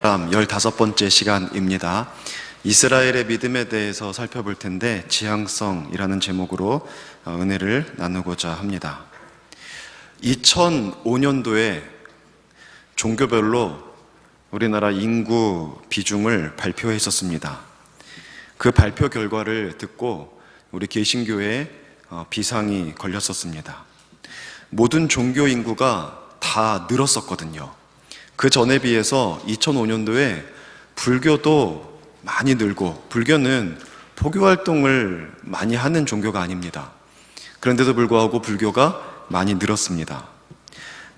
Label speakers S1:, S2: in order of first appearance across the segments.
S1: 15번째 시간입니다. 이스라엘의 믿음에 대해서 살펴볼 텐데 지향성이라는 제목으로 은혜를 나누고자 합니다. 2005년도에 종교별로 우리나라 인구 비중을 발표했었습니다. 그 발표 결과를 듣고 우리 개신교에 비상이 걸렸었습니다. 모든 종교 인구가 다 늘었었거든요. 그 전에 비해서 2005년도에 불교도 많이 늘고, 불교는 포교 활동을 많이 하는 종교가 아닙니다. 그런데도 불구하고 불교가 많이 늘었습니다.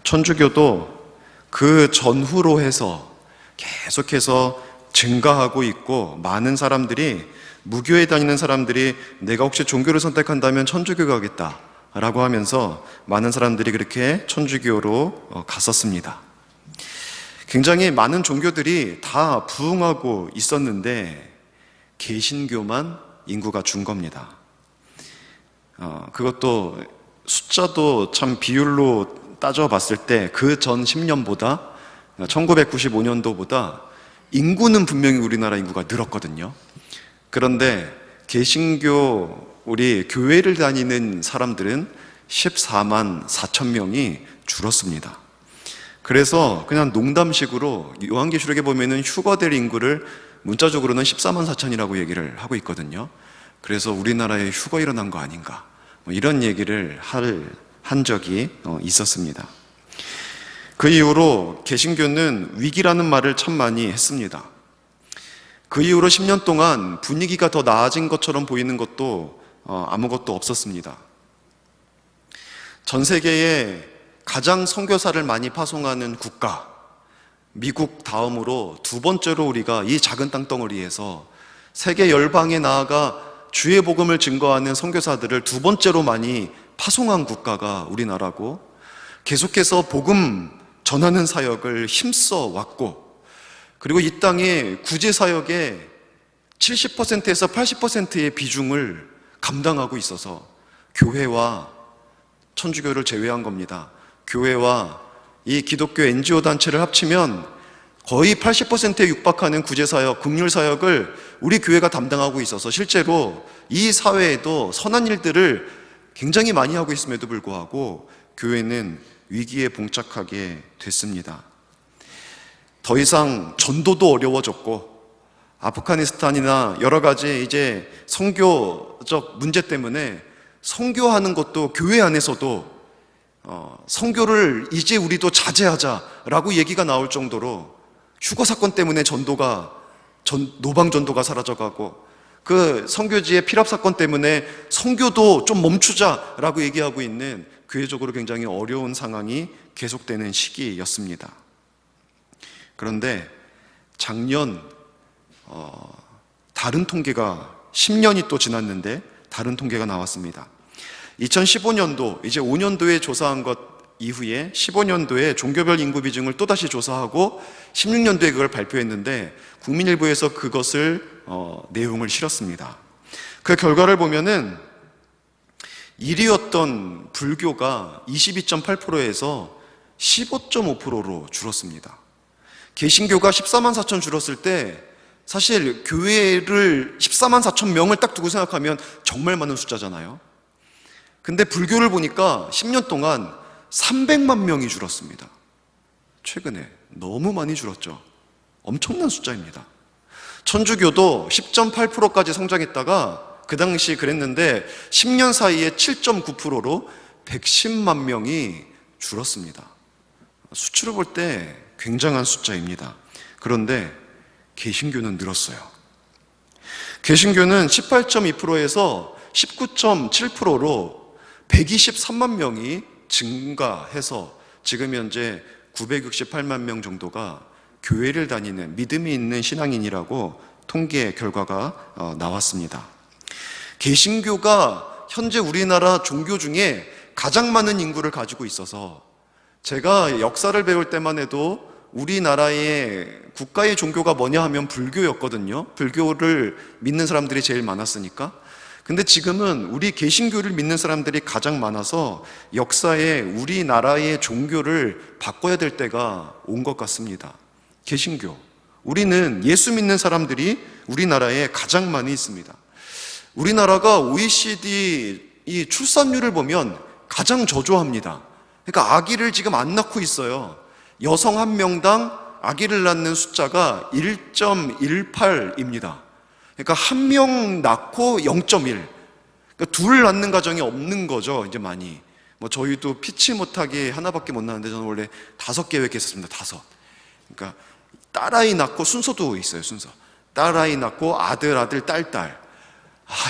S1: 천주교도 그 전후로 해서 계속해서 증가하고 있고, 많은 사람들이, 무교에 다니는 사람들이 내가 혹시 종교를 선택한다면 천주교 가겠다 라고 하면서 많은 사람들이 그렇게 천주교로 갔었습니다. 굉장히 많은 종교들이 다 부흥하고 있었는데 개신교만 인구가 준 겁니다. 그것도 숫자도 참 비율로 따져봤을 때 그 전 10년보다 1995년도보다 인구는 분명히 우리나라 인구가 늘었거든요. 그런데 개신교 우리 교회를 다니는 사람들은 14만 4천 명이 줄었습니다. 그래서 그냥 농담식으로 요한계시록에 보면은 휴거될 인구를 문자적으로는 14만 4천이라고 얘기를 하고 있거든요. 그래서 우리나라에 휴거 일어난 거 아닌가, 이런 얘기를 한 적이 있었습니다. 그 이후로 개신교는 위기라는 말을 참 많이 했습니다. 그 이후로 10년 동안 분위기가 더 나아진 것처럼 보이는 것도 아무것도 없었습니다. 전 세계에 가장 선교사를 많이 파송하는 국가, 미국 다음으로 두 번째로 우리가 이 작은 땅덩어리에서 세계 열방에 나아가 주의 복음을 증거하는 선교사들을 두 번째로 많이 파송한 국가가 우리나라고, 계속해서 복음 전하는 사역을 힘써 왔고, 그리고 이 땅의 구제 사역의 70%에서 80%의 비중을 감당하고 있어서 교회와 천주교를 제외한 겁니다. 교회와 이 기독교 NGO 단체를 합치면 거의 80%에 육박하는 구제사역, 긍휼사역을 우리 교회가 담당하고 있어서 실제로 이 사회에도 선한 일들을 굉장히 많이 하고 있음에도 불구하고 교회는 위기에 봉착하게 됐습니다. 더 이상 전도도 어려워졌고, 아프가니스탄이나 여러 가지 이제 선교적 문제 때문에 선교하는 것도 교회 안에서도 선교를 이제 우리도 자제하자라고 얘기가 나올 정도로 휴거 사건 때문에 노방 전도가 사라져가고, 그 선교지의 피랍 사건 때문에 선교도 좀 멈추자라고 얘기하고 있는 교회적으로 굉장히 어려운 상황이 계속되는 시기였습니다. 그런데 작년 다른 통계가 10년이 또 지났는데 다른 통계가 나왔습니다. 2015년도, 이제 5년도에 조사한 것 이후에 15년도에 종교별 인구 비중을 또다시 조사하고 16년도에 그걸 발표했는데 국민일보에서 그것을 내용을 실었습니다. 그 결과를 보면은 1위였던 불교가 22.8%에서 15.5%로 줄었습니다. 개신교가 14만 4천 줄었을 때 사실 교회를 14만 4천 명을 딱 두고 생각하면 정말 많은 숫자잖아요. 근데 불교를 보니까 10년 동안 300만 명이 줄었습니다. 최근에 너무 많이 줄었죠. 엄청난 숫자입니다. 천주교도 10.8%까지 성장했다가 그 당시 그랬는데 10년 사이에 7.9%로 110만 명이 줄었습니다. 수치로 볼 때 굉장한 숫자입니다. 그런데 개신교는 늘었어요. 개신교는 18.2%에서 19.7%로 123만 명이 증가해서 지금 현재 968만 명 정도가 교회를 다니는 믿음이 있는 신앙인이라고 통계 결과가 나왔습니다. 개신교가 현재 우리나라 종교 중에 가장 많은 인구를 가지고 있어서, 제가 역사를 배울 때만 해도 우리나라의 국가의 종교가 뭐냐 하면 불교였거든요. 불교를 믿는 사람들이 제일 많았으니까. 근데 지금은 우리 개신교를 믿는 사람들이 가장 많아서 역사에 우리나라의 종교를 바꿔야 될 때가 온 것 같습니다. 개신교, 우리는 예수 믿는 사람들이 우리나라에 가장 많이 있습니다. 우리나라가 OECD 이 출산율을 보면 가장 저조합니다. 그러니까 아기를 지금 안 낳고 있어요. 여성 한 명당 아기를 낳는 숫자가 1.18입니다. 그러니까 한 명 낳고 0.1. 그러니까 둘 낳는 가정이 없는 거죠, 이제 많이. 뭐 저희도 피치 못하게 하나밖에 못 낳는데 저는 원래 5 계획했었습니다. 5. 그러니까 딸아이 낳고 순서도 있어요, 순서. 딸아이 낳고 아들, 딸.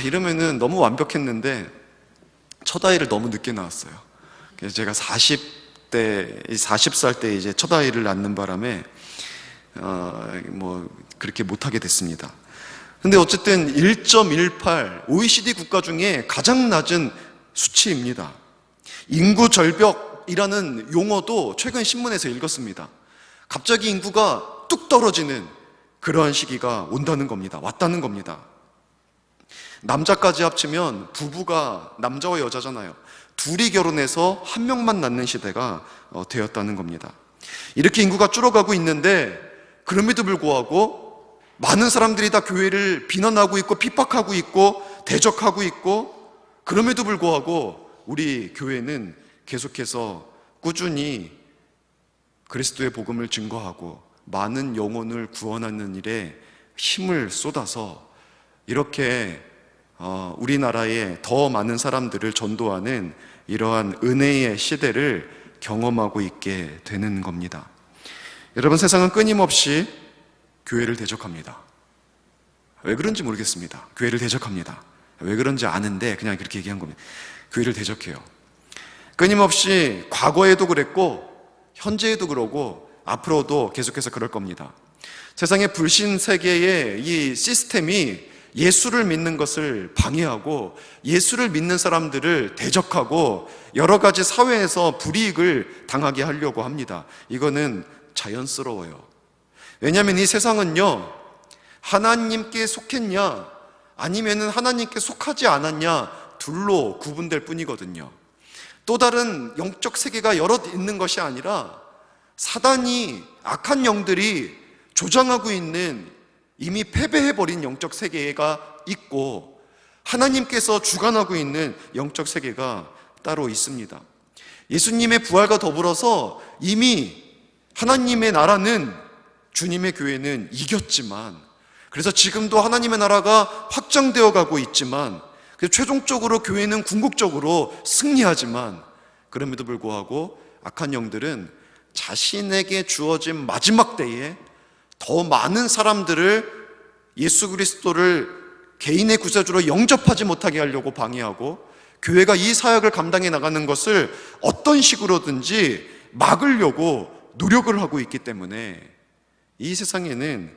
S1: 이러면은 너무 완벽했는데 첫 아이를 너무 늦게 낳았어요. 그래서 제가 40살 때 이제 첫 아이를 낳는 바람에 그렇게 못하게 됐습니다. 근데 어쨌든 1.18 OECD 국가 중에 가장 낮은 수치입니다. 인구 절벽이라는 용어도 최근 신문에서 읽었습니다. 갑자기 인구가 뚝 떨어지는 그러한 시기가 온다는 겁니다. 왔다는 겁니다. 남자까지 합치면 부부가 남자와 여자잖아요. 둘이 결혼해서 한 명만 낳는 시대가 되었다는 겁니다. 이렇게 인구가 줄어가고 있는데 그럼에도 불구하고 많은 사람들이 다 교회를 비난하고 있고 핍박하고 있고 대적하고 있고, 그럼에도 불구하고 우리 교회는 계속해서 꾸준히 그리스도의 복음을 증거하고 많은 영혼을 구원하는 일에 힘을 쏟아서 이렇게 우리나라에 더 많은 사람들을 전도하는 이러한 은혜의 시대를 경험하고 있게 되는 겁니다. 여러분, 세상은 끊임없이 교회를 대적합니다. 왜 그런지 모르겠습니다. 교회를 대적합니다. 왜 그런지 아는데 그냥 그렇게 얘기한 겁니다. 교회를 대적해요. 끊임없이 과거에도 그랬고 현재에도 그러고 앞으로도 계속해서 그럴 겁니다. 세상의 불신 세계의 이 시스템이 예수를 믿는 것을 방해하고 예수를 믿는 사람들을 대적하고 여러 가지 사회에서 불이익을 당하게 하려고 합니다. 이거는 자연스러워요. 왜냐하면 이 세상은요, 하나님께 속했냐 아니면은 하나님께 속하지 않았냐 둘로 구분될 뿐이거든요. 또 다른 영적 세계가 여럿 있는 것이 아니라 사단이, 악한 영들이 조장하고 있는 이미 패배해버린 영적 세계가 있고 하나님께서 주관하고 있는 영적 세계가 따로 있습니다. 예수님의 부활과 더불어서 이미 하나님의 나라는, 주님의 교회는 이겼지만, 그래서 지금도 하나님의 나라가 확장되어 가고 있지만, 최종적으로 교회는 궁극적으로 승리하지만, 그럼에도 불구하고 악한 영들은 자신에게 주어진 마지막 때에 더 많은 사람들을 예수 그리스도를 개인의 구세주로 영접하지 못하게 하려고 방해하고, 교회가 이 사역을 감당해 나가는 것을 어떤 식으로든지 막으려고 노력을 하고 있기 때문에 이 세상에는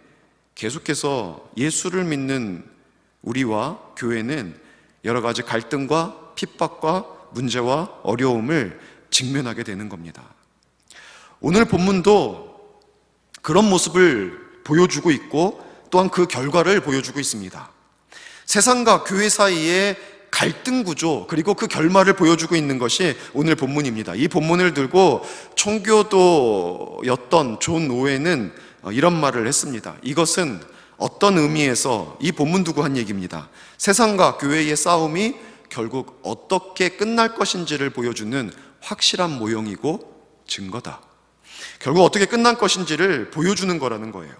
S1: 계속해서 예수를 믿는 우리와 교회는 여러 가지 갈등과 핍박과 문제와 어려움을 직면하게 되는 겁니다. 오늘 본문도 그런 모습을 보여주고 있고 또한 그 결과를 보여주고 있습니다. 세상과 교회 사이의 갈등 구조, 그리고 그 결말을 보여주고 있는 것이 오늘 본문입니다. 이 본문을 들고 청교도였던 존 오웬은 이런 말을 했습니다. 이것은 어떤 의미에서 이 본문 두고 한 얘기입니다. 세상과 교회의 싸움이 결국 어떻게 끝날 것인지를 보여주는 확실한 모형이고 증거다. 결국 어떻게 끝날 것인지를 보여주는 거라는 거예요.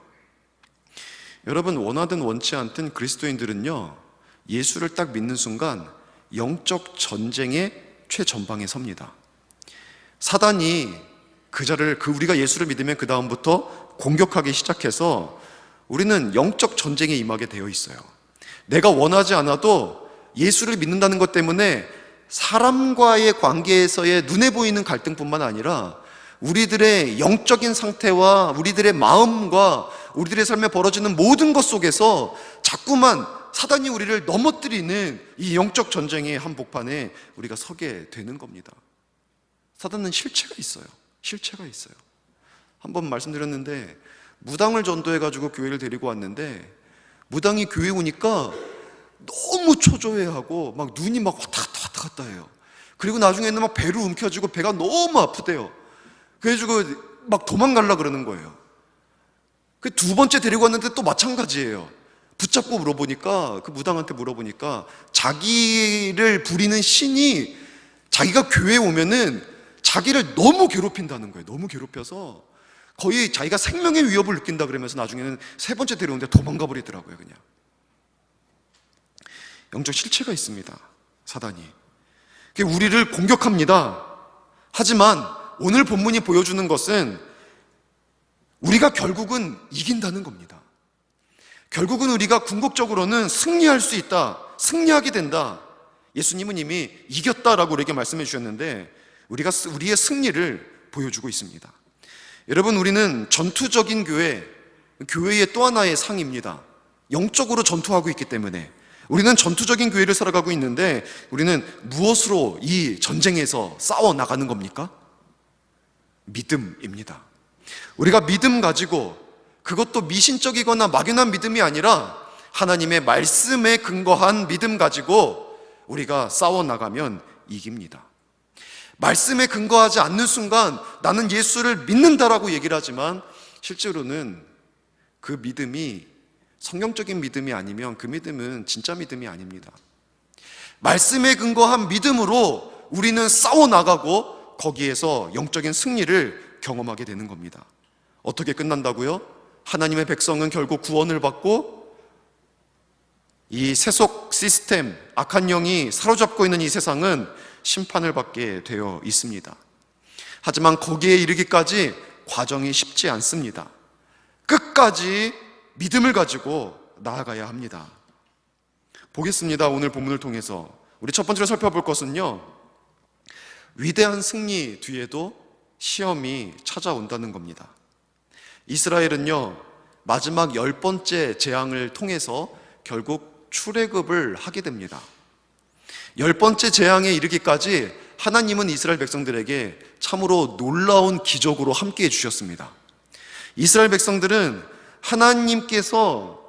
S1: 여러분, 원하든 원치 않든 그리스도인들은요, 예수를 딱 믿는 순간 영적 전쟁의 최전방에 섭니다. 사단이 우리가 예수를 믿으면 그 다음부터 공격하기 시작해서 우리는 영적 전쟁에 임하게 되어 있어요. 내가 원하지 않아도 예수를 믿는다는 것 때문에 사람과의 관계에서의 눈에 보이는 갈등뿐만 아니라 우리들의 영적인 상태와 우리들의 마음과 우리들의 삶에 벌어지는 모든 것 속에서 자꾸만 사단이 우리를 넘어뜨리는 이 영적 전쟁의 한복판에 우리가 서게 되는 겁니다. 사단은 실체가 있어요. 한번 말씀드렸는데, 무당을 전도해가지고 교회를 데리고 왔는데 무당이 교회 오니까 너무 초조해하고 막 눈이 막 왔다 갔다 해요. 그리고 나중에는 막 배로 움켜쥐고 배가 너무 아프대요. 그래가지고 막 도망가려고 그러는 거예요. 그 두 번째 데리고 왔는데 또 마찬가지예요. 붙잡고 물어보니까, 그 무당한테 물어보니까 자기를 부리는 신이 자기가 교회에 오면은 자기를 너무 괴롭힌다는 거예요. 너무 괴롭혀서 거의 자기가 생명의 위협을 느낀다 그러면서 나중에는 세 번째 데려오는데 도망가 버리더라고요. 그냥 영적 실체가 있습니다, 사단이. 우리를 공격합니다. 하지만 오늘 본문이 보여주는 것은 우리가 결국은 이긴다는 겁니다. 결국은 우리가 궁극적으로는 승리할 수 있다, 승리하게 된다. 예수님은 이미 이겼다라고 우리에게 말씀해 주셨는데 우리가 우리의 승리를 보여주고 있습니다. 여러분, 우리는 전투적인 교회의 또 하나의 상입니다. 영적으로 전투하고 있기 때문에 우리는 전투적인 교회를 살아가고 있는데, 우리는 무엇으로 이 전쟁에서 싸워 나가는 겁니까? 믿음입니다. 우리가 믿음 가지고, 그것도 미신적이거나 막연한 믿음이 아니라 하나님의 말씀에 근거한 믿음 가지고 우리가 싸워 나가면 이깁니다. 말씀에 근거하지 않는 순간 나는 예수를 믿는다라고 얘기를 하지만 실제로는 그 믿음이 성경적인 믿음이 아니면 그 믿음은 진짜 믿음이 아닙니다. 말씀에 근거한 믿음으로 우리는 싸워 나가고 거기에서 영적인 승리를 경험하게 되는 겁니다. 어떻게 끝난다고요? 하나님의 백성은 결국 구원을 받고 이 세속 시스템, 악한 영이 사로잡고 있는 이 세상은 심판을 받게 되어 있습니다. 하지만 거기에 이르기까지 과정이 쉽지 않습니다. 끝까지 믿음을 가지고 나아가야 합니다. 보겠습니다. 오늘 본문을 통해서 우리 첫 번째로 살펴볼 것은요, 위대한 승리 뒤에도 시험이 찾아온다는 겁니다. 이스라엘은요, 마지막 10번째 재앙을 통해서 결국 출애굽을 하게 됩니다. 10번째 재앙에 이르기까지 하나님은 이스라엘 백성들에게 참으로 놀라운 기적으로 함께해 주셨습니다. 이스라엘 백성들은 하나님께서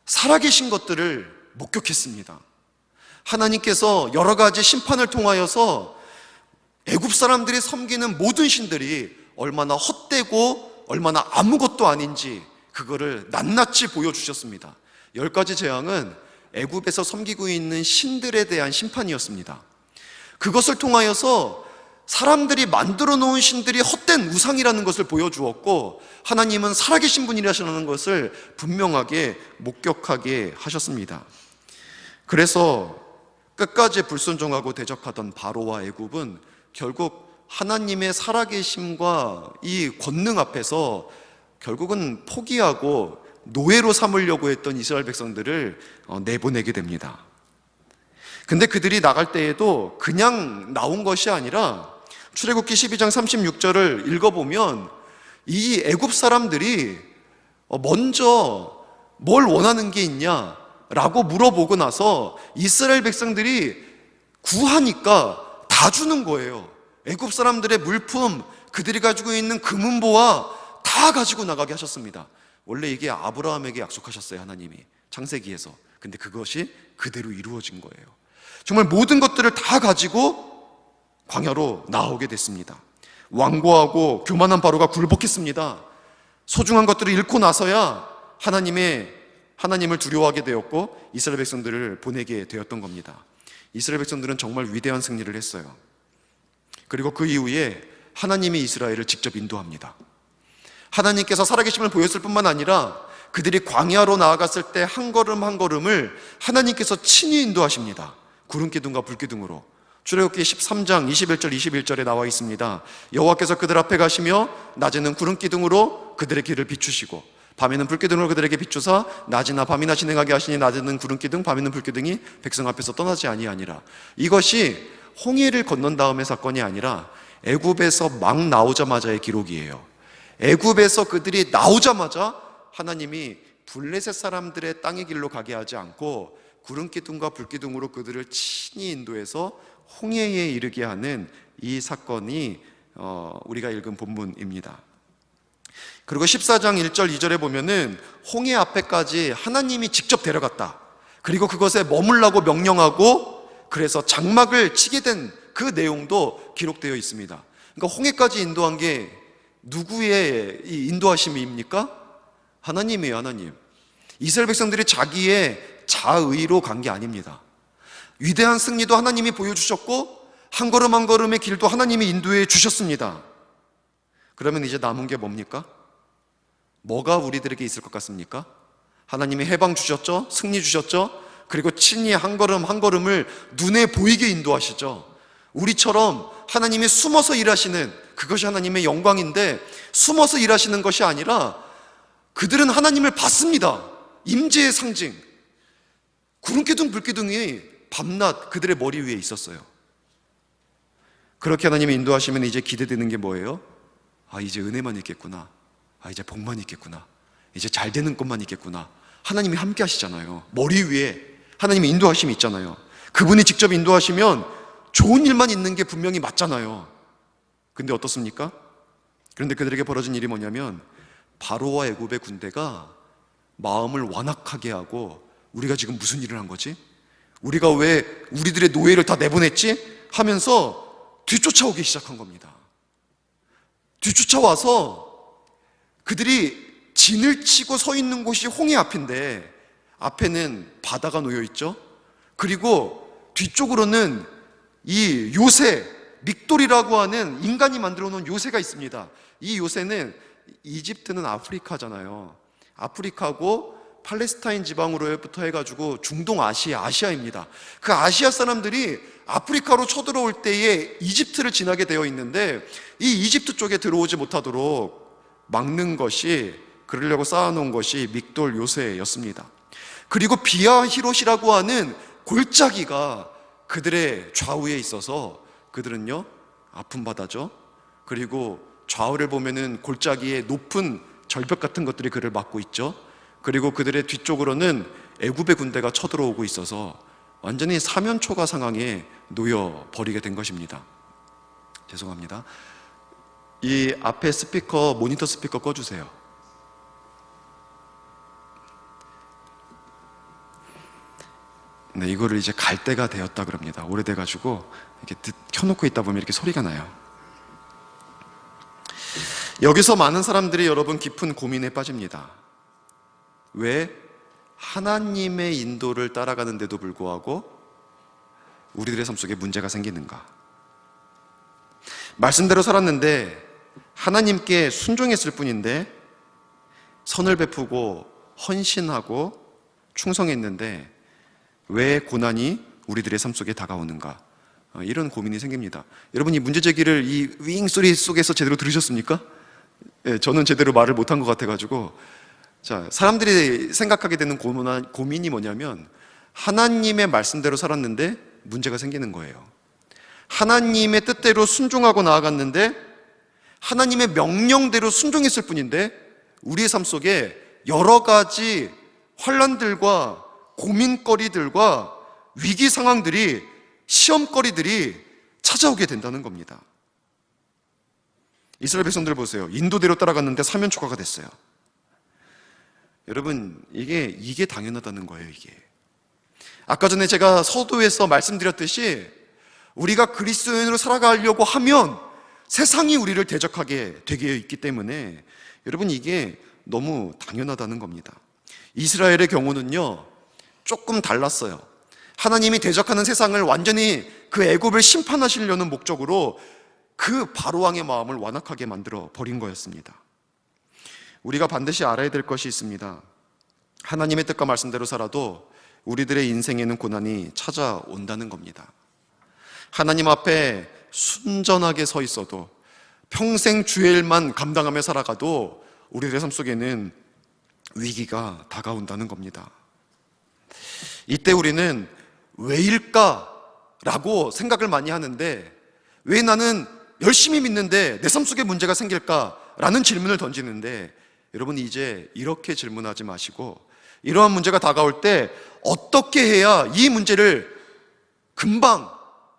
S1: 살아계신 것들을 목격했습니다. 하나님께서 여러 가지 심판을 통하여서 애굽 사람들이 섬기는 모든 신들이 얼마나 헛되고 얼마나 아무것도 아닌지 그거를 낱낱이 보여주셨습니다. 10가지 재앙은 애굽에서 섬기고 있는 신들에 대한 심판이었습니다. 그것을 통하여서 사람들이 만들어 놓은 신들이 헛된 우상이라는 것을 보여주었고, 하나님은 살아계신 분이라는 것을 분명하게 목격하게 하셨습니다. 그래서 끝까지 불순종하고 대적하던 바로와 애굽은 결국 하나님의 살아계심과 이 권능 앞에서 결국은 포기하고 노예로 삼으려고 했던 이스라엘 백성들을 내보내게 됩니다. 근데 그들이 나갈 때에도 그냥 나온 것이 아니라 출애굽기 12장 36절을 읽어보면 이 애굽 사람들이 먼저 뭘 원하는 게 있냐라고 물어보고 나서 이스라엘 백성들이 구하니까 다 주는 거예요. 애굽 사람들의 물품, 그들이 가지고 있는 금은보화 다 가지고 나가게 하셨습니다. 원래 이게 아브라함에게 약속하셨어요, 하나님이 창세기에서. 근데 그것이 그대로 이루어진 거예요. 정말 모든 것들을 다 가지고 광야로 나오게 됐습니다. 완고하고 교만한 바로가 굴복했습니다. 소중한 것들을 잃고 나서야 하나님을 두려워하게 되었고 이스라엘 백성들을 보내게 되었던 겁니다. 이스라엘 백성들은 정말 위대한 승리를 했어요. 그리고 그 이후에 하나님이 이스라엘을 직접 인도합니다. 하나님께서 살아계심을 보였을 뿐만 아니라 그들이 광야로 나아갔을 때 한 걸음 한 걸음을 하나님께서 친히 인도하십니다. 구름기둥과 불기둥으로. 출애굽기 13장 21절 21절에 나와 있습니다. 여호와께서 그들 앞에 가시며 낮에는 구름기둥으로 그들의 길을 비추시고 밤에는 불기둥으로 그들에게 비추사 낮이나 밤이나 진행하게 하시니 낮에는 구름기둥 밤에는 불기둥이 백성 앞에서 떠나지 아니하니라. 이것이 홍해를 건넌 다음의 사건이 아니라 애굽에서 막 나오자마자의 기록이에요. 애굽에서 그들이 나오자마자 하나님이 블레셋 사람들의 땅의 길로 가게 하지 않고 구름기둥과 불기둥으로 그들을 친히 인도해서 홍해에 이르게 하는 이 사건이 우리가 읽은 본문입니다. 그리고 14장 1절 2절에 보면은 홍해 앞에까지 하나님이 직접 데려갔다. 그리고 그것에 머물라고 명령하고 그래서 장막을 치게 된 그 내용도 기록되어 있습니다. 그러니까 홍해까지 인도한 게 누구의 이 인도하심입니까? 하나님이에요, 하나님. 이스라엘 백성들이 자기의 자의로 간 게 아닙니다. 위대한 승리도 하나님이 보여주셨고 한 걸음 한 걸음의 길도 하나님이 인도해 주셨습니다. 그러면 이제 남은 게 뭡니까? 뭐가 우리들에게 있을 것 같습니까? 하나님이 해방 주셨죠? 승리 주셨죠? 그리고 친히 한 걸음 한 걸음을 눈에 보이게 인도하시죠. 우리처럼 하나님이 숨어서 일하시는, 그것이 하나님의 영광인데, 숨어서 일하시는 것이 아니라 그들은 하나님을 봤습니다. 임재의 상징. 구름기둥 불기둥이 밤낮 그들의 머리 위에 있었어요. 그렇게 하나님이 인도하시면 이제 기대되는 게 뭐예요? 아, 이제 은혜만 있겠구나. 아, 이제 복만 있겠구나. 이제 잘 되는 것만 있겠구나. 하나님이 함께 하시잖아요. 머리 위에 하나님의 인도하심이 있잖아요. 그분이 직접 인도하시면 좋은 일만 있는 게 분명히 맞잖아요. 근데 어떻습니까? 그런데 그들에게 벌어진 일이 뭐냐면 바로와 애굽의 군대가 마음을 완악하게 하고, 우리가 지금 무슨 일을 한 거지? 우리가 왜 우리들의 노예를 다 내보냈지? 하면서 뒤쫓아오기 시작한 겁니다. 뒤쫓아와서 그들이 진을 치고 서 있는 곳이 홍해 앞인데 앞에는 바다가 놓여 있죠. 그리고 뒤쪽으로는 이 요새, 믹돌이라고 하는 인간이 만들어 놓은 요새가 있습니다. 이 요새는, 이집트는 아프리카잖아요. 아프리카고 팔레스타인 지방으로부터 해가지고 중동 아시아입니다. 그 아시아 사람들이 아프리카로 쳐들어올 때에 이집트를 지나게 되어 있는데, 이 이집트 쪽에 들어오지 못하도록 막는 것이, 그러려고 쌓아놓은 것이 믹돌 요새였습니다. 그리고 비아히롯이라고 하는 골짜기가 그들의 좌우에 있어서 그들은요, 아픈 바다죠. 그리고 좌우를 보면은 골짜기에 높은 절벽 같은 것들이 그를 막고 있죠. 그리고 그들의 뒤쪽으로는 애굽의 군대가 쳐들어오고 있어서 완전히 사면초가 상황에 놓여 버리게 된 것입니다. 죄송합니다. 이 앞에 스피커, 모니터 스피커 꺼주세요. 네, 이거를 이제 갈 때가 되었다 그럽니다. 오래돼가지고 이렇게 켜놓고 있다 보면 이렇게 소리가 나요. 여기서 많은 사람들이 여러분 깊은 고민에 빠집니다. 왜 하나님의 인도를 따라가는데도 불구하고 우리들의 삶 속에 문제가 생기는가? 말씀대로 살았는데 하나님께 순종했을 뿐인데, 선을 베푸고 헌신하고 충성했는데 왜 고난이 우리들의 삶 속에 다가오는가? 이런 고민이 생깁니다. 여러분, 이 문제 제기를 이 윙 소리 속에서 제대로 들으셨습니까? 예, 저는 제대로 말을 못한 것 같아가지고. 자, 사람들이 생각하게 되는 고민이 뭐냐면, 하나님의 말씀대로 살았는데 문제가 생기는 거예요. 하나님의 뜻대로 순종하고 나아갔는데, 하나님의 명령대로 순종했을 뿐인데 우리의 삶 속에 여러 가지 환난들과 고민거리들과 위기 상황들이, 시험거리들이 찾아오게 된다는 겁니다. 이스라엘 백성들 보세요. 인도대로 따라갔는데 사면초가가 됐어요. 여러분, 이게 당연하다는 거예요. 이게 아까 전에 제가 서두에서 말씀드렸듯이, 우리가 그리스도인으로 살아가려고 하면 세상이 우리를 대적하게 되게 있기 때문에, 여러분, 이게 너무 당연하다는 겁니다. 이스라엘의 경우는요, 조금 달랐어요. 하나님이 대적하는 세상을 완전히, 그 애굽을 심판하시려는 목적으로 그 바로왕의 마음을 완악하게 만들어 버린 거였습니다. 우리가 반드시 알아야 될 것이 있습니다. 하나님의 뜻과 말씀대로 살아도 우리들의 인생에는 고난이 찾아온다는 겁니다. 하나님 앞에 순전하게 서 있어도, 평생 주의 일만 감당하며 살아가도 우리들의 삶 속에는 위기가 다가온다는 겁니다. 이때 우리는 왜일까라고 생각을 많이 하는데, 왜 나는 열심히 믿는데 내 삶 속에 문제가 생길까라는 질문을 던지는데, 여러분, 이제 이렇게 질문하지 마시고, 이러한 문제가 다가올 때 어떻게 해야 이 문제를 금방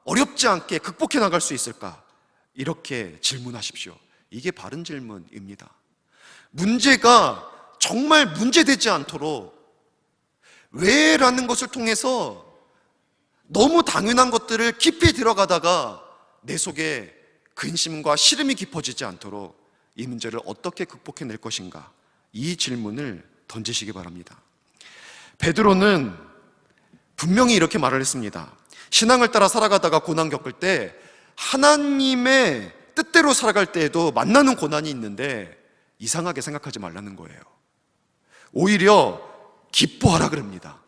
S1: 어렵지 않게 극복해 나갈 수 있을까? 이렇게 질문하십시오. 이게 바른 질문입니다. 문제가 정말 문제되지 않도록 왜라는 것을 통해서 너무 당연한 것들을 깊이 들어가다가 내 속에 근심과 시름이 깊어지지 않도록 이 문제를 어떻게 극복해낼 것인가, 이 질문을 던지시기 바랍니다. 베드로는 분명히 이렇게 말을 했습니다. 신앙을 따라 살아가다가 고난 겪을 때 하나님의 뜻대로 살아갈 때에도 만나는 고난이 있는데 이상하게 생각하지 말라는 거예요. 오히려 기뻐하라 그럽니다.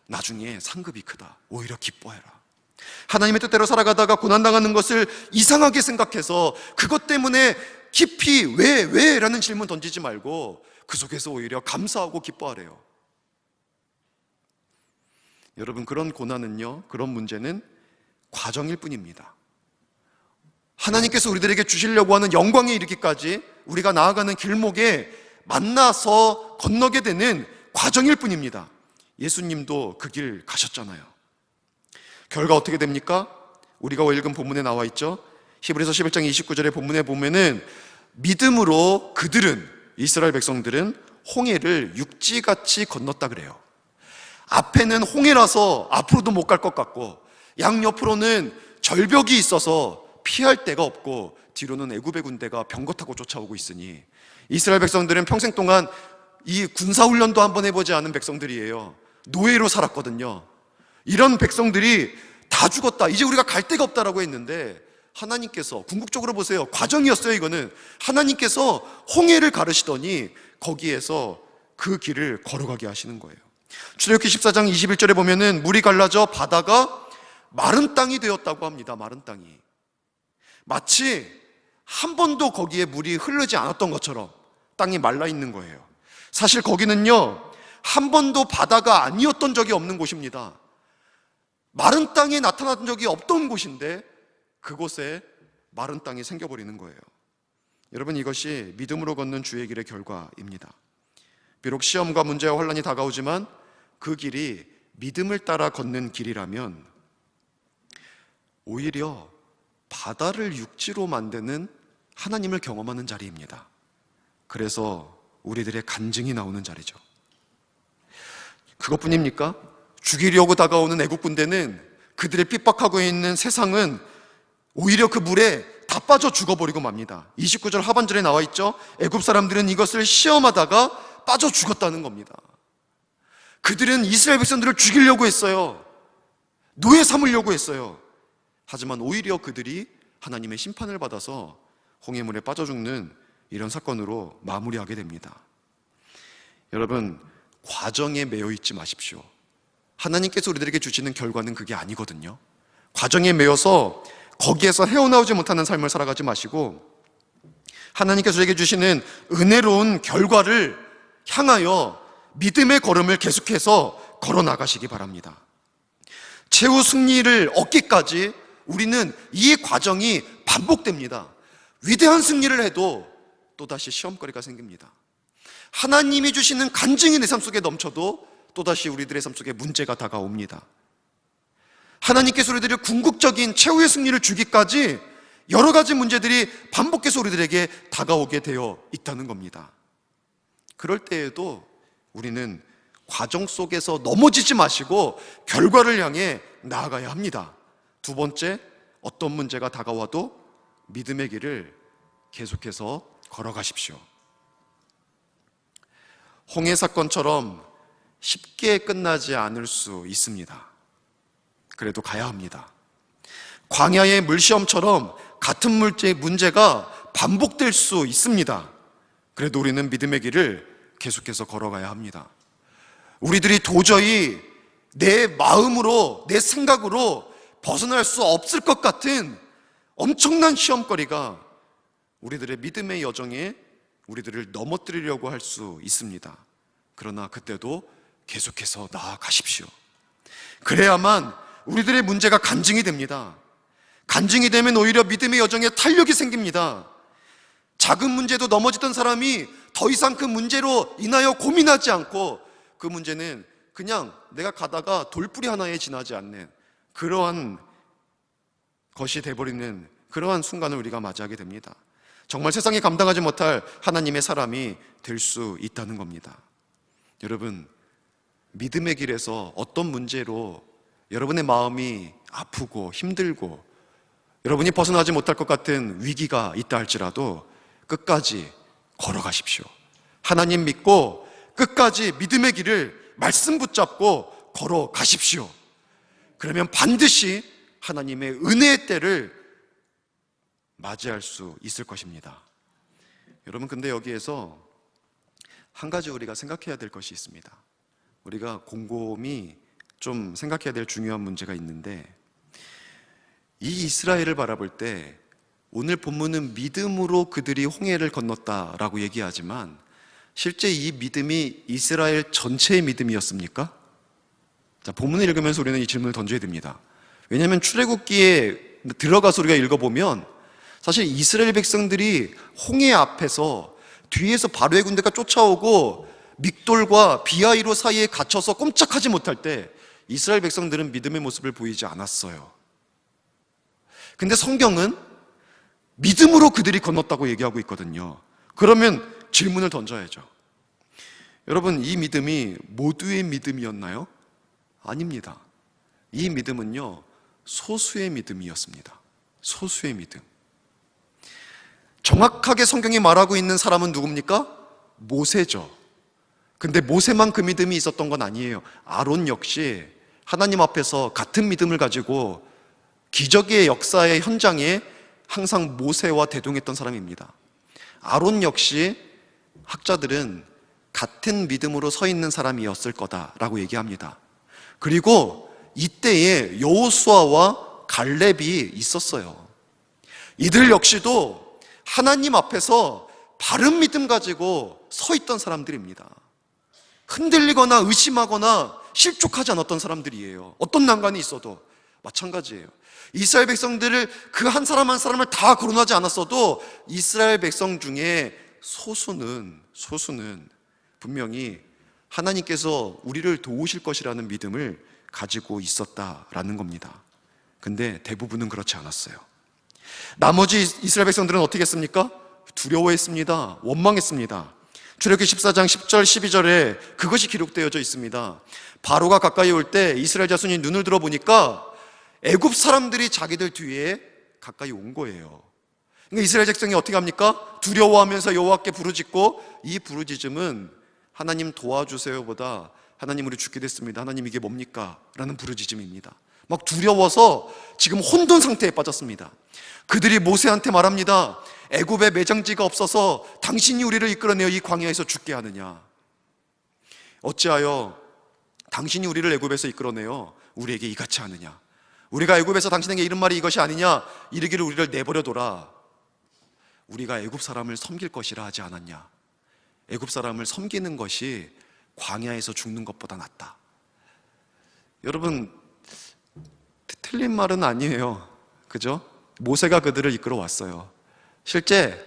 S1: 나중에 상급이 크다. 오히려 기뻐해라. 하나님의 뜻대로 살아가다가 고난당하는 것을 이상하게 생각해서 그것 때문에 깊이 왜? 라는 질문 던지지 말고 그 속에서 오히려 감사하고 기뻐하래요. 여러분, 그런 고난은요, 그런 문제는 과정일 뿐입니다. 하나님께서 우리들에게 주시려고 하는 영광에 이르기까지 우리가 나아가는 길목에 만나서 건너게 되는 과정일 뿐입니다. 예수님도 그 길 가셨잖아요. 결과 어떻게 됩니까? 우리가 읽은 본문에 나와 있죠. 히브리서 11장 29절의 본문에 보면은 믿음으로 그들은, 이스라엘 백성들은 홍해를 육지같이 건넜다 그래요. 앞에는 홍해라서 앞으로도 못 갈 것 같고 양옆으로는 절벽이 있어서 피할 데가 없고 뒤로는 애굽의 군대가 병거 타고 쫓아오고 있으니 이스라엘 백성들은 평생 동안 이 군사훈련도 한번 해보지 않은 백성들이에요. 노예로 살았거든요. 이런 백성들이 다 죽었다, 이제 우리가 갈 데가 없다라고 했는데 하나님께서, 궁극적으로 보세요, 과정이었어요. 이거는 하나님께서 홍해를 가르시더니 거기에서 그 길을 걸어가게 하시는 거예요. 출애굽기 14장 21절에 보면은 물이 갈라져 바다가 마른 땅이 되었다고 합니다. 마른 땅이 마치 한 번도 거기에 물이 흐르지 않았던 것처럼 땅이 말라 있는 거예요. 사실 거기는요, 한 번도 바다가 아니었던 적이 없는 곳입니다. 마른 땅에 나타난 적이 없던 곳인데 그곳에 마른 땅이 생겨버리는 거예요. 여러분, 이것이 믿음으로 걷는 주의 길의 결과입니다. 비록 시험과 문제와 환난이 다가오지만 그 길이 믿음을 따라 걷는 길이라면 오히려 바다를 육지로 만드는 하나님을 경험하는 자리입니다. 그래서 우리들의 간증이 나오는 자리죠. 그것뿐입니까? 죽이려고 다가오는 애국 군대는, 그들의 핍박하고 있는 세상은 오히려 그 물에 다 빠져 죽어버리고 맙니다. 29절 하반절에 나와 있죠. 애굽 사람들은 이것을 시험하다가 빠져 죽었다는 겁니다. 그들은 이스라엘 백성들을 죽이려고 했어요. 노예 삼으려고 했어요. 하지만 오히려 그들이 하나님의 심판을 받아서 홍해물에 빠져 죽는 이런 사건으로 마무리하게 됩니다. 여러분, 과정에 매여 있지 마십시오. 하나님께서 우리들에게 주시는 결과는 그게 아니거든요. 과정에 매여서 거기에서 헤어나오지 못하는 삶을 살아가지 마시고 하나님께서 우리에게 주시는 은혜로운 결과를 향하여 믿음의 걸음을 계속해서 걸어 나가시기 바랍니다. 최후 승리를 얻기까지 우리는 이 과정이 반복됩니다. 위대한 승리를 해도 또다시 시험거리가 생깁니다. 하나님이 주시는 간증이 내 삶 속에 넘쳐도 또다시 우리들의 삶 속에 문제가 다가옵니다. 하나님께서 우리들의 궁극적인 최후의 승리를 주기까지 여러 가지 문제들이 반복해서 우리들에게 다가오게 되어 있다는 겁니다. 그럴 때에도 우리는 과정 속에서 넘어지지 마시고 결과를 향해 나아가야 합니다. 두 번째, 어떤 문제가 다가와도 믿음의 길을 계속해서 걸어가십시오. 홍해 사건처럼 쉽게 끝나지 않을 수 있습니다. 그래도 가야 합니다. 광야의 물시험처럼 같은 문제가 반복될 수 있습니다. 그래도 우리는 믿음의 길을 계속해서 걸어가야 합니다. 우리들이 도저히 내 마음으로, 내 생각으로 벗어날 수 없을 것 같은 엄청난 시험거리가 우리들의 믿음의 여정에 우리들을 넘어뜨리려고 할 수 있습니다. 그러나 그때도 계속해서 나아가십시오. 그래야만 우리들의 문제가 간증이 됩니다. 간증이 되면 오히려 믿음의 여정에 탄력이 생깁니다. 작은 문제도 넘어지던 사람이 더 이상 그 문제로 인하여 고민하지 않고 그 문제는 그냥 내가 가다가 돌뿌리 하나에 지나지 않는 그러한 것이 돼버리는 그러한 순간을 우리가 맞이하게 됩니다. 정말 세상이 감당하지 못할 하나님의 사람이 될 수 있다는 겁니다. 여러분, 믿음의 길에서 어떤 문제로 여러분의 마음이 아프고 힘들고 여러분이 벗어나지 못할 것 같은 위기가 있다 할지라도 끝까지 걸어가십시오. 하나님 믿고 끝까지 믿음의 길을 말씀 붙잡고 걸어가십시오. 그러면 반드시 하나님의 은혜의 때를 맞이할 수 있을 것입니다. 여러분, 근데 여기에서 한 가지 우리가 생각해야 될 것이 있습니다. 우리가 곰곰이 좀 생각해야 될 중요한 문제가 있는데, 이 이스라엘을 바라볼 때 오늘 본문은 믿음으로 그들이 홍해를 건넜다라고 얘기하지만 실제 이 믿음이 이스라엘 전체의 믿음이었습니까? 자, 본문을 읽으면서 우리는 이 질문을 던져야 됩니다. 왜냐하면 출애굽기에 들어가서 우리가 읽어보면 사실 이스라엘 백성들이 홍해 앞에서 뒤에서 바로의 군대가 쫓아오고 믹돌과 비하이로 사이에 갇혀서 꼼짝하지 못할 때 이스라엘 백성들은 믿음의 모습을 보이지 않았어요. 근데 성경은 믿음으로 그들이 건넜다고 얘기하고 있거든요. 그러면 질문을 던져야죠. 여러분, 이 믿음이 모두의 믿음이었나요? 아닙니다. 이 믿음은요, 소수의 믿음이었습니다. 소수의 믿음. 정확하게 성경이 말하고 있는 사람은 누굽니까? 모세죠. 근데 모세만 그 믿음이 있었던 건 아니에요. 아론 역시 하나님 앞에서 같은 믿음을 가지고 기적의 역사의 현장에 항상 모세와 대동했던 사람입니다. 아론 역시 학자들은 같은 믿음으로 서 있는 사람이었을 거다라고 얘기합니다. 그리고 이때에 여호수아와 갈렙이 있었어요. 이들 역시도 하나님 앞에서 바른 믿음 가지고 서 있던 사람들입니다. 흔들리거나 의심하거나 실족하지 않았던 사람들이에요. 어떤 난관이 있어도 마찬가지예요. 이스라엘 백성들을 그 한 사람 한 사람을 다 거론하지 않았어도 이스라엘 백성 중에 소수는 분명히 하나님께서 우리를 도우실 것이라는 믿음을 가지고 있었다라는 겁니다. 근데 대부분은 그렇지 않았어요. 나머지 이스라엘 백성들은 어떻게 했습니까? 두려워했습니다. 원망했습니다. 출애굽기 14장 10절 12절에 그것이 기록되어져 있습니다. 바로가 가까이 올 때 이스라엘 자손이 눈을 들어보니까 애굽 사람들이 자기들 뒤에 가까이 온 거예요. 그러니까 이스라엘 백성이 어떻게 합니까? 두려워하면서 여호와께 부르짖고, 이 부르짖음은 하나님 도와주세요보다 하나님 우리 죽게 됐습니다, 하나님 이게 뭡니까? 라는 부르짖음입니다. 막 두려워서 지금 혼돈 상태에 빠졌습니다. 그들이 모세한테 말합니다. 애굽에 매장지가 없어서 당신이 우리를 이끌어내어 이 광야에서 죽게 하느냐? 어찌하여 당신이 우리를 애굽에서 이끌어내어 우리에게 이같이 하느냐? 우리가 애굽에서 당신에게 이른 말이 이것이 아니냐? 이르기를 우리를 내버려둬라. 우리가 애굽 사람을 섬길 것이라 하지 않았냐? 애굽 사람을 섬기는 것이 광야에서 죽는 것보다 낫다. 여러분, 틀린 말은 아니에요. 그죠? 모세가 그들을 이끌어 왔어요. 실제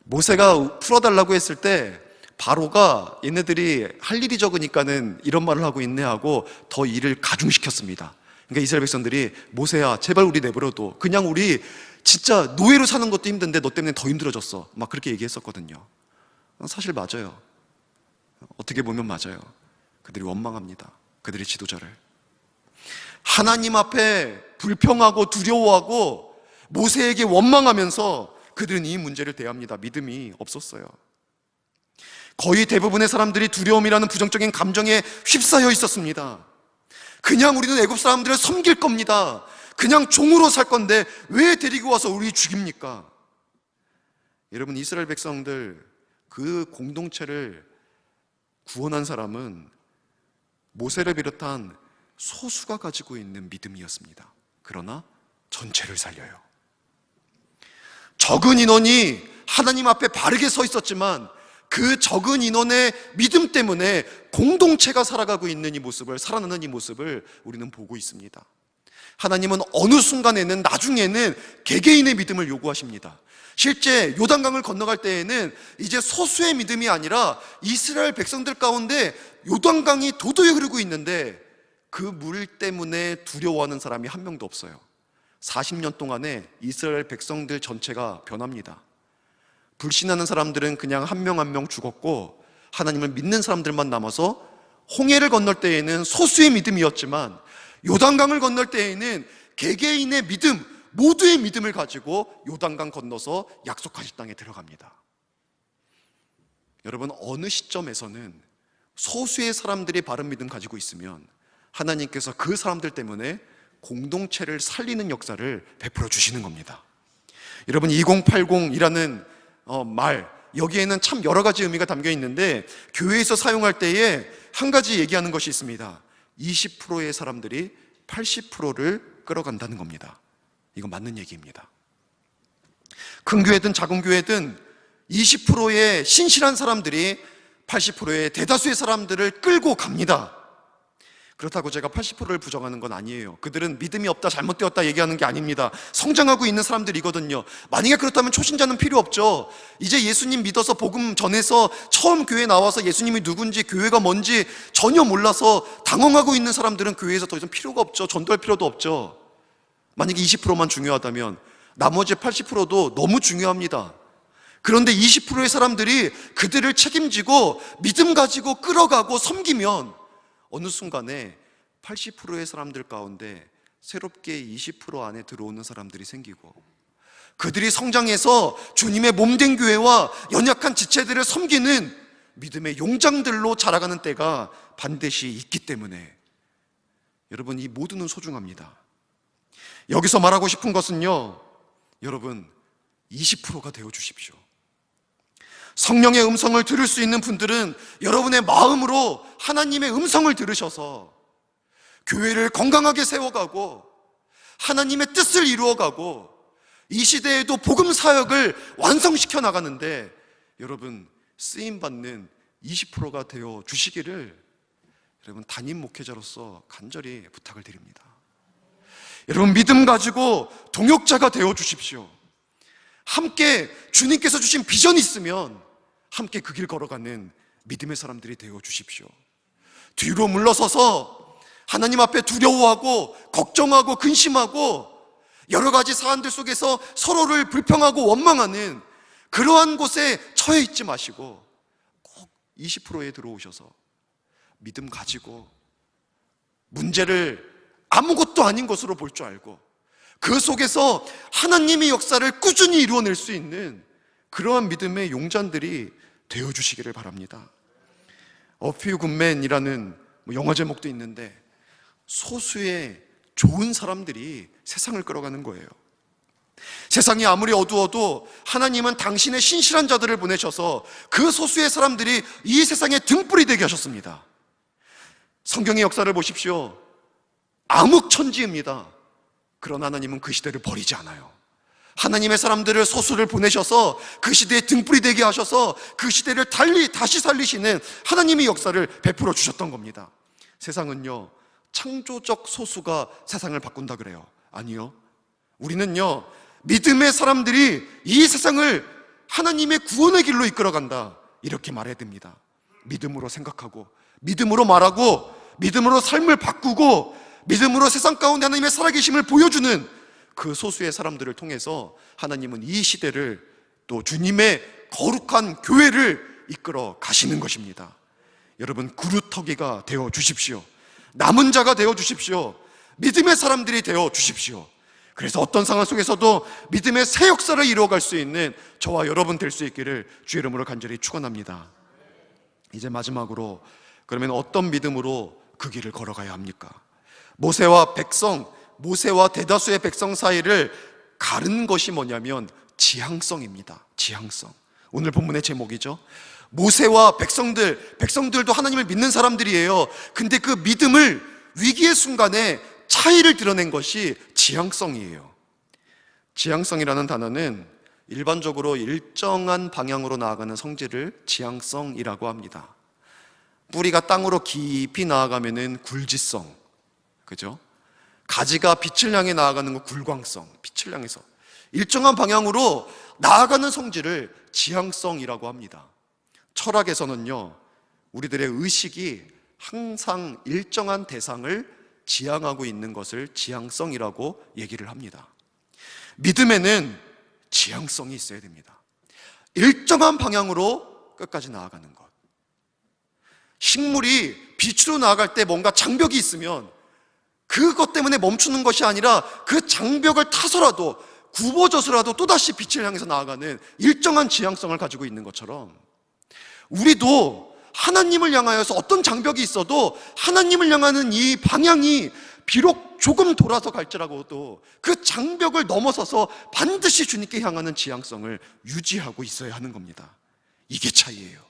S1: 모세가 풀어달라고 했을 때 바로가 얘네들이 할 일이 적으니까는 이런 말을 하고 있네 하고 더 일을 가중시켰습니다. 그러니까 이스라엘 백성들이 모세야 제발 우리 내버려둬, 그냥 우리 진짜 노예로 사는 것도 힘든데 너 때문에 더 힘들어졌어, 막 그렇게 얘기했었거든요. 사실 맞아요. 어떻게 보면 맞아요. 그들이 원망합니다. 그들의 지도자를. 하나님 앞에 불평하고 두려워하고 모세에게 원망하면서 그들은 이 문제를 대합니다. 믿음이 없었어요. 거의 대부분의 사람들이 두려움이라는 부정적인 감정에 휩싸여 있었습니다. 그냥 우리는 애굽 사람들을 섬길 겁니다. 그냥 종으로 살 건데 왜 데리고 와서 우리 죽입니까? 여러분, 이스라엘 백성들 그 공동체를 구원한 사람은 모세를 비롯한 소수가 가지고 있는 믿음이었습니다. 그러나 전체를 살려요. 적은 인원이 하나님 앞에 바르게 서 있었지만 그 적은 인원의 믿음 때문에 공동체가 살아가고 있는 이 모습을, 살아나는 이 모습을 우리는 보고 있습니다. 하나님은 어느 순간에는, 나중에는 개개인의 믿음을 요구하십니다. 실제 요단강을 건너갈 때에는 이제 소수의 믿음이 아니라 이스라엘 백성들 가운데 요단강이 도도히 흐르고 있는데 그 물 때문에 두려워하는 사람이 한 명도 없어요. 40년 동안에 이스라엘 백성들 전체가 변합니다. 불신하는 사람들은 그냥 한 명 한 명 죽었고 하나님을 믿는 사람들만 남아서 홍해를 건널 때에는 소수의 믿음이었지만 요단강을 건널 때에는 개개인의 믿음, 모두의 믿음을 가지고 요단강 건너서 약속하신 땅에 들어갑니다. 여러분, 어느 시점에서는 소수의 사람들이 바른 믿음 가지고 있으면 하나님께서 그 사람들 때문에 공동체를 살리는 역사를 베풀어 주시는 겁니다. 여러분, 2080이라는 말, 여기에는 참 여러 가지 의미가 담겨 있는데 교회에서 사용할 때에 한 가지 얘기하는 것이 있습니다. 20%의 사람들이 80%를 끌어간다는 겁니다. 이거 맞는 얘기입니다. 큰 교회든 작은 교회든 20%의 신실한 사람들이 80%의 대다수의 사람들을 끌고 갑니다. 그렇다고 제가 80%를 부정하는 건 아니에요. 그들은 믿음이 없다, 잘못되었다 얘기하는 게 아닙니다. 성장하고 있는 사람들이거든요. 만약에 그렇다면 초신자는 필요 없죠. 이제 예수님 믿어서 복음 전해서 처음 교회에 나와서 예수님이 누군지, 교회가 뭔지 전혀 몰라서 당황하고 있는 사람들은 교회에서 더 이상 필요가 없죠. 전도할 필요도 없죠. 만약에 20%만 중요하다면 나머지 80%도 너무 중요합니다. 그런데 20%의 사람들이 그들을 책임지고 믿음 가지고 끌어가고 섬기면 어느 순간에 80%의 사람들 가운데 새롭게 20% 안에 들어오는 사람들이 생기고 그들이 성장해서 주님의 몸된 교회와 연약한 지체들을 섬기는 믿음의 용장들로 자라가는 때가 반드시 있기 때문에 여러분, 이 모두는 소중합니다. 여기서 말하고 싶은 것은요, 여러분 20%가 되어 주십시오. 성령의 음성을 들을 수 있는 분들은 여러분의 마음으로 하나님의 음성을 들으셔서 교회를 건강하게 세워가고 하나님의 뜻을 이루어가고 이 시대에도 복음 사역을 완성시켜 나가는데 여러분 쓰임받는 20%가 되어 주시기를 여러분 담임 목회자로서 간절히 부탁을 드립니다. 여러분 믿음 가지고 동역자가 되어 주십시오. 함께 주님께서 주신 비전이 있으면 함께 그 길 걸어가는 믿음의 사람들이 되어 주십시오. 뒤로 물러서서 하나님 앞에 두려워하고 걱정하고 근심하고 여러 가지 사안들 속에서 서로를 불평하고 원망하는 그러한 곳에 처해 있지 마시고 꼭 20%에 들어오셔서 믿음 가지고 문제를 아무것도 아닌 것으로 볼 줄 알고 그 속에서 하나님의 역사를 꾸준히 이루어낼 수 있는 그러한 믿음의 용잔들이 되어주시기를 바랍니다. A Few Good Men이라는 영화 제목도 있는데 소수의 좋은 사람들이 세상을 끌어가는 거예요. 세상이 아무리 어두워도 하나님은 당신의 신실한 자들을 보내셔서 그 소수의 사람들이 이 세상의 등불이 되게 하셨습니다. 성경의 역사를 보십시오. 암흑천지입니다. 그러나 하나님은 그 시대를 버리지 않아요. 하나님의 사람들을 소수를 보내셔서 그 시대의 등불이 되게 하셔서 그 시대를 다시 살리시는 하나님의 역사를 베풀어 주셨던 겁니다. 세상은요, 창조적 소수가 세상을 바꾼다 그래요. 아니요. 우리는요, 믿음의 사람들이 이 세상을 하나님의 구원의 길로 이끌어간다, 이렇게 말해야 됩니다. 믿음으로 생각하고 믿음으로 말하고 믿음으로 삶을 바꾸고 믿음으로 세상 가운데 하나님의 살아계심을 보여주는 그 소수의 사람들을 통해서 하나님은 이 시대를 또 주님의 거룩한 교회를 이끌어 가시는 것입니다. 여러분 그루터기가 되어 주십시오. 남은 자가 되어 주십시오. 믿음의 사람들이 되어 주십시오. 그래서 어떤 상황 속에서도 믿음의 새 역사를 이루어갈 수 있는 저와 여러분 될 수 있기를 주의 이름으로 간절히 축원합니다. 이제 마지막으로 그러면 어떤 믿음으로 그 길을 걸어가야 합니까? 모세와 대다수의 백성 사이를 가른 것이 뭐냐면 지향성입니다. 지향성. 오늘 본문의 제목이죠. 모세와 백성들도 하나님을 믿는 사람들이에요. 근데 그 믿음을 위기의 순간에 차이를 드러낸 것이 지향성이에요. 지향성이라는 단어는 일반적으로 일정한 방향으로 나아가는 성질을 지향성이라고 합니다. 뿌리가 땅으로 깊이 나아가면은 굴지성, 그죠? 가지가 빛을 향해 나아가는 거 굴광성, 빛을 향해서 일정한 방향으로 나아가는 성질을 지향성이라고 합니다. 철학에서는요, 우리들의 의식이 항상 일정한 대상을 지향하고 있는 것을 지향성이라고 얘기를 합니다. 믿음에는 지향성이 있어야 됩니다. 일정한 방향으로 끝까지 나아가는 것. 식물이 빛으로 나아갈 때 뭔가 장벽이 있으면 그것 때문에 멈추는 것이 아니라 그 장벽을 타서라도 굽어져서라도 또다시 빛을 향해서 나아가는 일정한 지향성을 가지고 있는 것처럼 우리도 하나님을 향하여서 어떤 장벽이 있어도 하나님을 향하는 이 방향이 비록 조금 돌아서 갈지라도 그 장벽을 넘어서서 반드시 주님께 향하는 지향성을 유지하고 있어야 하는 겁니다. 이게 차이예요.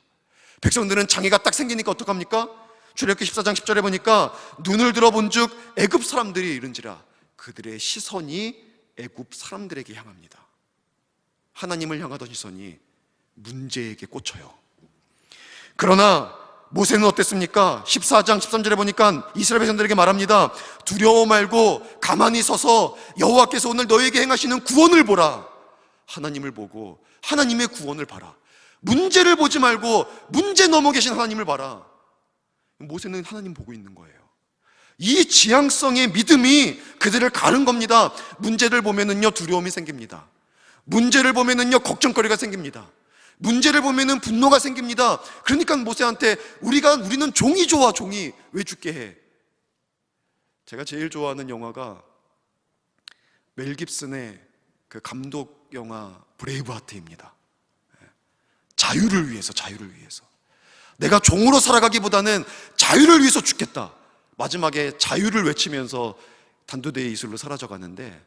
S1: 백성들은 장애가 딱 생기니까 어떡합니까? 출애굽기 14장 10절에 보니까 눈을 들어본즉 애굽 사람들이 이른지라 그들의 시선이 애굽 사람들에게 향합니다. 하나님을 향하던 시선이 문제에게 꽂혀요. 그러나 모세는 어땠습니까? 14장 13절에 보니까 이스라엘 백성들에게 말합니다. 두려워 말고 가만히 서서 여호와께서 오늘 너에게 행하시는 구원을 보라. 하나님을 보고 하나님의 구원을 봐라. 문제를 보지 말고 문제 넘어 계신 하나님을 봐라. 모세는 하나님 보고 있는 거예요. 이 지향성의 믿음이 그들을 가른 겁니다. 문제를 보면은요 두려움이 생깁니다. 문제를 보면은요 걱정거리가 생깁니다. 문제를 보면은 분노가 생깁니다. 그러니까 모세한테 우리는 종이 좋아. 종이 왜 죽게 해? 제가 제일 좋아하는 영화가 멜 깁슨의 그 감독 영화 브레이브하트입니다. 자유를 위해서 내가 종으로 살아가기보다는 자유를 위해서 죽겠다. 마지막에 자유를 외치면서 단두대의 이슬로 사라져 가는데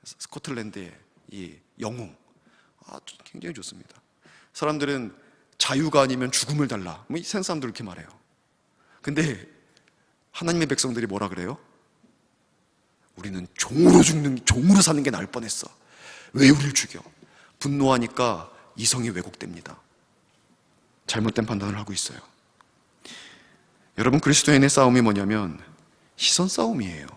S1: 스코틀랜드의 이 영웅 굉장히 좋습니다. 사람들은 자유가 아니면 죽음을 달라. 이 세상 사람들 이렇게 말해요. 근데 하나님의 백성들이 뭐라 그래요? 우리는 종으로 사는 게 나을 뻔했어. 왜 우리를 죽여? 분노하니까 이성이 왜곡됩니다. 잘못된 판단을 하고 있어요. 여러분, 그리스도인의 싸움이 뭐냐면 시선 싸움이에요.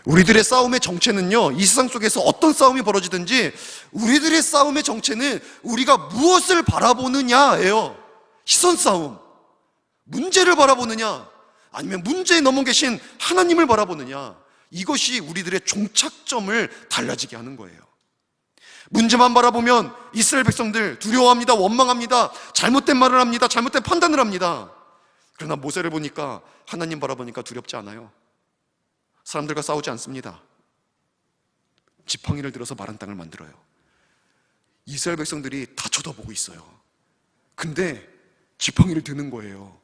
S1: 우리들의 싸움의 정체는요, 이 세상 속에서 어떤 싸움이 벌어지든지 우리들의 싸움의 정체는 우리가 무엇을 바라보느냐예요. 시선 싸움. 문제를 바라보느냐 아니면 문제에 넘어 계신 하나님을 바라보느냐, 이것이 우리들의 종착점을 달라지게 하는 거예요. 문제만 바라보면 이스라엘 백성들 두려워합니다. 원망합니다. 잘못된 말을 합니다. 잘못된 판단을 합니다. 그러나 모세를 보니까, 하나님 바라보니까 두렵지 않아요. 사람들과 싸우지 않습니다. 지팡이를 들어서 마른 땅을 만들어요. 이스라엘 백성들이 다 쳐다보고 있어요. 근데 지팡이를 드는 거예요.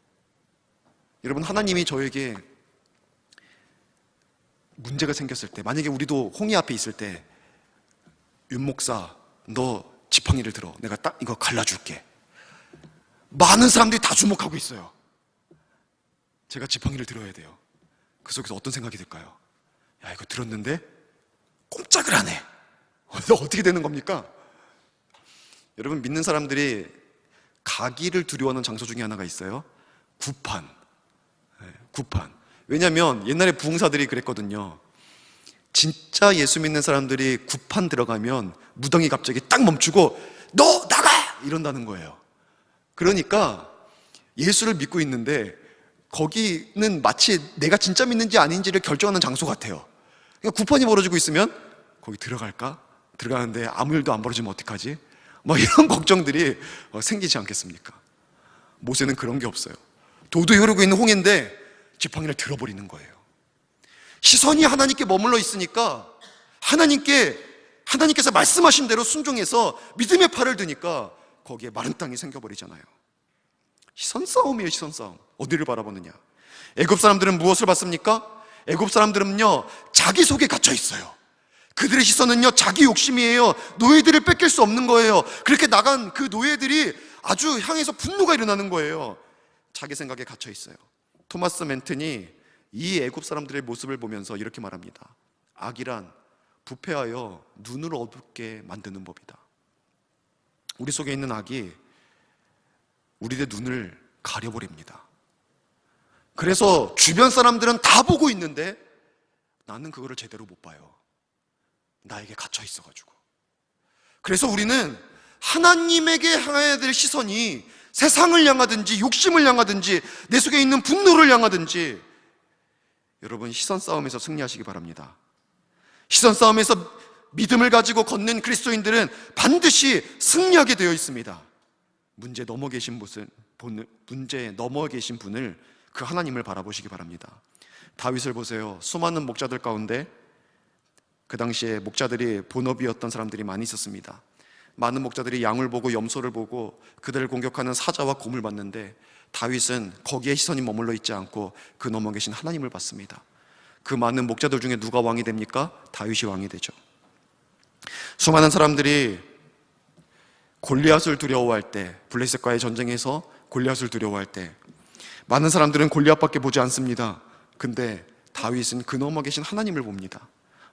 S1: 여러분, 하나님이 저에게 문제가 생겼을 때, 만약에 우리도 홍해 앞에 있을 때, 윤 목사, 너 지팡이를 들어. 내가 딱 이거 갈라줄게. 많은 사람들이 다 주목하고 있어요. 제가 지팡이를 들어야 돼요. 그 속에서 어떤 생각이 들까요? 야, 이거 들었는데 꼼짝을 안 해. 어떻게 되는 겁니까? 여러분, 믿는 사람들이 가기를 두려워하는 장소 중에 하나가 있어요. 구판. 구판. 왜냐하면 옛날에 부흥사들이 그랬거든요. 진짜 예수 믿는 사람들이 구판 들어가면 무당이 갑자기 딱 멈추고 너 나가! 이런다는 거예요. 그러니까 예수를 믿고 있는데 거기는 마치 내가 진짜 믿는지 아닌지를 결정하는 장소 같아요. 그러니까 구판이 벌어지고 있으면 거기 들어갈까? 들어가는데 아무 일도 안 벌어지면 어떡하지? 막 이런 걱정들이 생기지 않겠습니까? 모세는 그런 게 없어요. 도도히 흐르고 있는 홍해인데 지팡이를 들어버리는 거예요. 시선이 하나님께 머물러 있으니까 하나님께서 말씀하신 대로 순종해서 믿음의 팔을 드니까 거기에 마른 땅이 생겨버리잖아요. 시선 싸움이에요. 시선 싸움. 어디를 바라보느냐. 애굽 사람들은 무엇을 봤습니까? 애굽 사람들은요, 자기 속에 갇혀 있어요. 그들의 시선은요, 자기 욕심이에요. 노예들을 뺏길 수 없는 거예요. 그렇게 나간 그 노예들이 아주 향해서 분노가 일어나는 거예요. 자기 생각에 갇혀 있어요. 토마스 맨튼이 이 애굽 사람들의 모습을 보면서 이렇게 말합니다. 악이란 부패하여 눈을 어둡게 만드는 법이다. 우리 속에 있는 악이 우리의 눈을 가려버립니다. 그래서 주변 사람들은 다 보고 있는데 나는 그거를 제대로 못 봐요. 나에게 갇혀 있어가지고. 그래서 우리는 하나님에게 향해야 될 시선이 세상을 향하든지 욕심을 향하든지 내 속에 있는 분노를 향하든지, 여러분, 시선 싸움에서 승리하시기 바랍니다. 시선 싸움에서 믿음을 가지고 걷는 그리스도인들은 반드시 승리하게 되어 있습니다. 문제에 넘어 계신 분을, 그 하나님을 바라보시기 바랍니다. 다윗을 보세요. 수많은 목자들 가운데 그 당시에 목자들이 본업이었던 사람들이 많이 있었습니다. 많은 목자들이 양을 보고 염소를 보고 그들을 공격하는 사자와 곰을 봤는데 다윗은 거기에 시선이 머물러 있지 않고 그 넘어 계신 하나님을 봤습니다. 그 많은 목자들 중에 누가 왕이 됩니까? 다윗이 왕이 되죠. 수많은 사람들이 골리앗을 두려워할 때, 블레셋과의 전쟁에서 골리앗을 두려워할 때 많은 사람들은 골리앗밖에 보지 않습니다. 근데 다윗은 그 넘어 계신 하나님을 봅니다.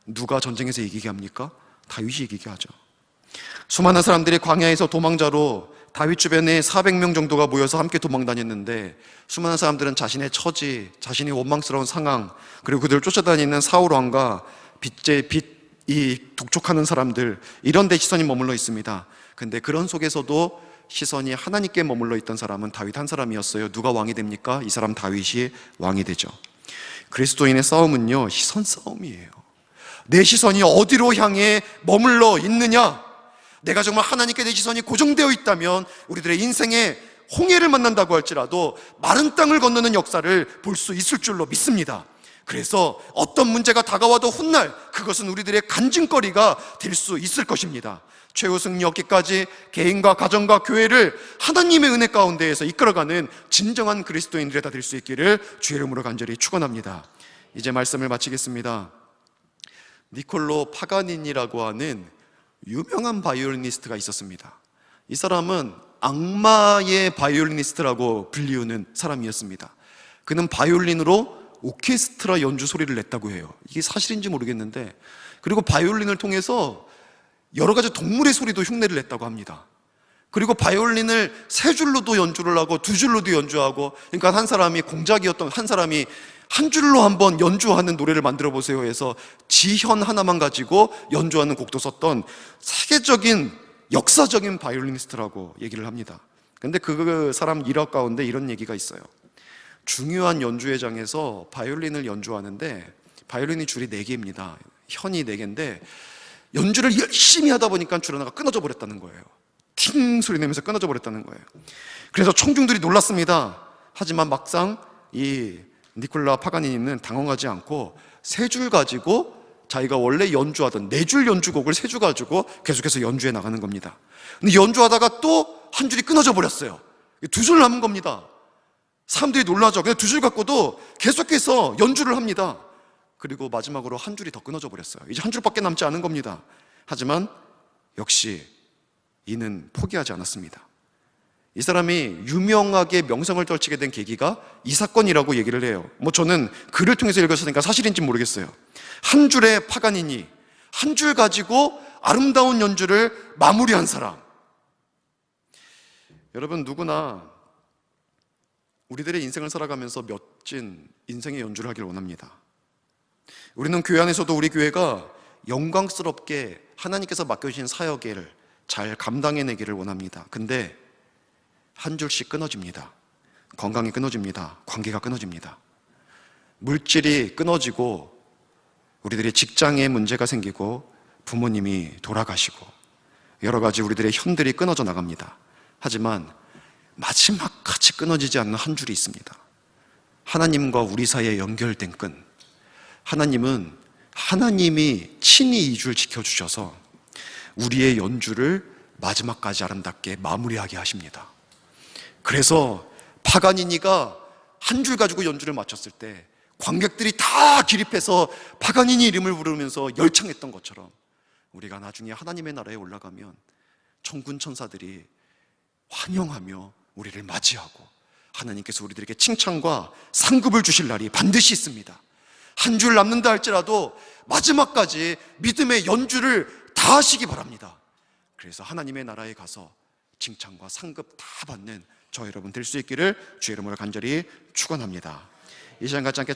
S1: 누가 전쟁에서 이기게 합니까? 다윗이 이기게 하죠. 수많은 사람들이 광야에서 도망자로 다윗 주변에 400명 정도가 모여서 함께 도망 다녔는데 수많은 사람들은 자신의 처지, 자신이 원망스러운 상황, 그리고 그들을 쫓아다니는 사울 왕과 이 독촉하는 사람들, 이런 데 시선이 머물러 있습니다. 근데 그런 속에서도 시선이 하나님께 머물러 있던 사람은 다윗 한 사람이었어요. 누가 왕이 됩니까? 이 사람 다윗이 왕이 되죠. 그리스도인의 싸움은요, 시선 싸움이에요. 내 시선이 어디로 향해 머물러 있느냐? 내가 정말 하나님께 내 시선이 고정되어 있다면 우리들의 인생에 홍해를 만난다고 할지라도 마른 땅을 건너는 역사를 볼 수 있을 줄로 믿습니다. 그래서 어떤 문제가 다가와도 훗날 그것은 우리들의 간증거리가 될 수 있을 것입니다. 최후 승리 얻기까지 개인과 가정과 교회를 하나님의 은혜 가운데에서 이끌어가는 진정한 그리스도인들이 다 될 수 있기를 주의 이름으로 간절히 축원합니다. 이제 말씀을 마치겠습니다. 니콜로 파가니니라고 하는 유명한 바이올리니스트가 있었습니다. 이 사람은 악마의 바이올리니스트라고 불리우는 사람이었습니다. 그는 바이올린으로 오케스트라 연주 소리를 냈다고 해요. 이게 사실인지 모르겠는데, 그리고 바이올린을 통해서 여러 가지 동물의 소리도 흉내를 냈다고 합니다. 그리고 바이올린을 세 줄로도 연주를 하고 두 줄로도 연주하고, 그러니까 한 사람이 공작이었던 한 사람이 한 줄로 한번 연주하는 노래를 만들어 보세요 해서 지현 하나만 가지고 연주하는 곡도 썼던 세계적인 역사적인 바이올리니스트라고 얘기를 합니다. 근데 그 사람 일화 가운데 이런 얘기가 있어요. 중요한 연주회장에서 바이올린을 연주하는데 바이올린이 줄이 4개입니다. 현이 4개인데 연주를 열심히 하다 보니까 줄 하나가 끊어져 버렸다는 거예요. 팅 소리 내면서 끊어져 버렸다는 거예요. 그래서 청중들이 놀랐습니다. 하지만 막상 이 니콜라 파가니니는 당황하지 않고 3줄 가지고 자기가 원래 연주하던 4줄 연주곡을 3줄 가지고 계속해서 연주해 나가는 겁니다. 근데 연주하다가 또 한 줄이 끊어져 버렸어요. 2줄 남은 겁니다. 사람들이 놀라죠. 그냥 2줄 갖고도 계속해서 연주를 합니다. 그리고 마지막으로 한 줄이 더 끊어져 버렸어요. 이제 한 줄밖에 남지 않은 겁니다. 하지만 역시 이는 포기하지 않았습니다. 이 사람이 유명하게 명성을 떨치게 된 계기가 이 사건이라고 얘기를 해요. 저는 글을 통해서 읽었으니까 사실인지 모르겠어요. 한 줄의 파가니니, 한 줄 가지고 아름다운 연주를 마무리한 사람. 여러분, 누구나 우리들의 인생을 살아가면서 멋진 인생의 연주를 하길 원합니다. 우리는 교회 안에서도 우리 교회가 영광스럽게 하나님께서 맡겨주신 사역을 잘 감당해내기를 원합니다. 근데 한 줄씩 끊어집니다. 건강이 끊어집니다. 관계가 끊어집니다. 물질이 끊어지고 우리들의 직장에 문제가 생기고 부모님이 돌아가시고 여러 가지 우리들의 현들이 끊어져 나갑니다. 하지만 마지막까지 끊어지지 않는 한 줄이 있습니다. 하나님과 우리 사이에 연결된 끈. 하나님은 하나님이 친히 이 줄 지켜주셔서 우리의 연주를 마지막까지 아름답게 마무리하게 하십니다. 그래서 파가니니가 한 줄 가지고 연주를 마쳤을 때 관객들이 다 기립해서 파가니니 이름을 부르면서 열창했던 것처럼 우리가 나중에 하나님의 나라에 올라가면 천군 천사들이 환영하며 우리를 맞이하고 하나님께서 우리들에게 칭찬과 상급을 주실 날이 반드시 있습니다. 한 줄 남는다 할지라도 마지막까지 믿음의 연주를 다 하시기 바랍니다. 그래서 하나님의 나라에 가서 칭찬과 상급 다 받는 저 여러분 될 수 있기를 주의 이름으로 간절히 축원합니다. 이 시간 같지 않게